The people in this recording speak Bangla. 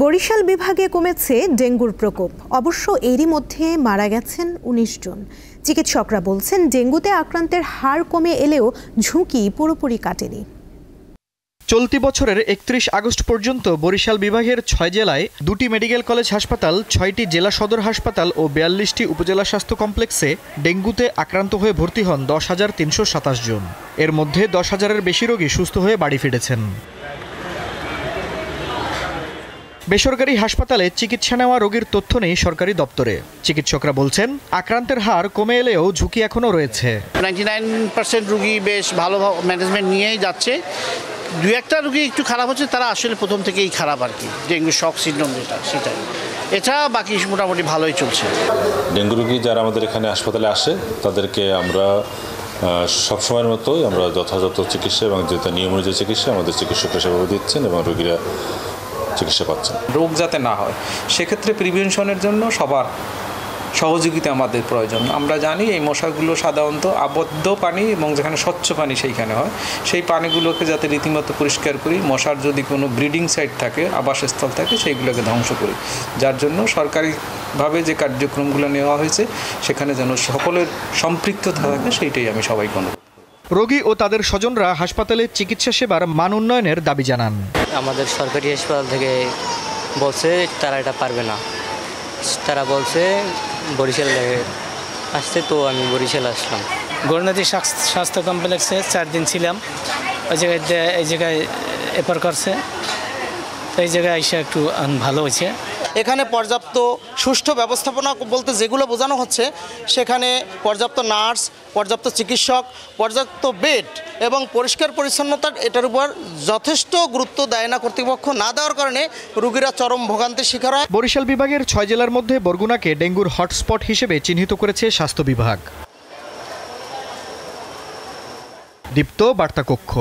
বরিশাল বিভাগে কমেছে ডেঙ্গুর প্রকোপ। অবশ্য এরই মধ্যে মারা গেছেন ১৯ জন। চিকিৎসকরা বলছেন, ডেঙ্গুতে আক্রান্তের হার কমে এলেও ঝুঁকি পুরোপুরি কাটেনি। চলতি বছরের ৩১ আগস্ট পর্যন্ত বরিশাল বিভাগের ৬ জেলায় ২টি মেডিকেল কলেজ হাসপাতাল, ৬টি জেলা সদর হাসপাতাল ও ৪২টি উপজেলা স্বাস্থ্য কমপ্লেক্সে ডেঙ্গুতে আক্রান্ত হয়ে ভর্তি হন ১০,৩২৭ জন। এর মধ্যে ১০,০০০-এর বেশি রোগী সুস্থ হয়ে বাড়ি ফিরেছেন। বেসরকারি হাসপাতালে চিকিৎসা নেওয়া রোগীর তথ্য নেই সরকারি দপ্তরে। চিকিৎসকরা বলছেন, আক্রান্তের হার কমে এলেও ঝুঁকি এখনও রয়েছে। 99% রোগী বেশ ভালো ম্যানেজমেন্ট নিয়েই যাচ্ছে। দু একটা রোগী একটু খারাপ হচ্ছে, তারা আসলে প্রথম থেকেই খারাপ আর কি, ডেঙ্গু শক সিনড্রোম যেটা সেটাই। এটা বাকি মোটামুটি ভালোই চলছে। ডেঙ্গু রোগী যারা আমাদের এখানে হাসপাতালে আসে তাদেরকে আমরা সবসময়ের মতোই আমরা যথাযথ চিকিৎসা এবং যেটা নিয়ম অনুযায়ী চিকিৎসা আমাদের চিকিৎসকরা সেভাবে দিচ্ছেন এবং রোগীরা চিকিৎসা পাচ্ছেন। রোগ যাতে না হয় সেক্ষেত্রে প্রিভেনশনের জন্য সবার সহযোগিতা আমাদের প্রয়োজন। আমরা জানি এই মশাগুলো সাধারণত আবদ্ধ পানি এবং যেখানে স্বচ্ছ পানি সেইখানে হয়, সেই পানিগুলোকে যাতে রীতিমতো পরিষ্কার করি, মশার যদি কোনো ব্রিডিং সাইট থাকে, আবাসস্থল থাকে, সেইগুলোকে ধ্বংস করি। যার জন্য সরকারিভাবে যে কার্যক্রমগুলো নেওয়া হয়েছে সেখানে যেন সকলের সম্পৃক্ততা থাকে, সেইটাই আমি সবাইকে অনুরোধ। রোগী ও তাদের স্বজনরা হাসপাতালে চিকিৎসা সেবার মান উন্নয়নের দাবি জানান। আমাদের সরকারি হাসপাতাল থেকে বলছে তারা এটা পারবে না, তারা বলছে বরিশালে আসতে, তো আমি বরিশাল আসলাম। গৌরনদী স্বাস্থ্য কমপ্লেক্সে 4 দিন ছিলাম। এই জায়গায় এপার করছে, এই জায়গায় এসে একটু ভালো হয়েছে। এখানে পর্যাপ্ত সুষ্ঠু ব্যবস্থাপনা বলতে যেগুলো বোঝানো হচ্ছে, সেখানে পর্যাপ্ত নার্স, পর্যাপ্ত চিকিৎসক, পর্যাপ্ত বেড এবং পরিষ্কার পরিচ্ছন্নতার এটার উপর যথেষ্ট গুরুত্ব দেয় না কর্তৃপক্ষ। না দেওয়ার কারণে রোগীরা চরম ভোগান্তির শিকার হয়। বরিশাল বিভাগের ৬ জেলার মধ্যে বরগুনাকে ডেঙ্গুর হটস্পট হিসেবে চিহ্নিত করেছে স্বাস্থ্য বিভাগ। দীপ্ত বার্তা কক্ষ।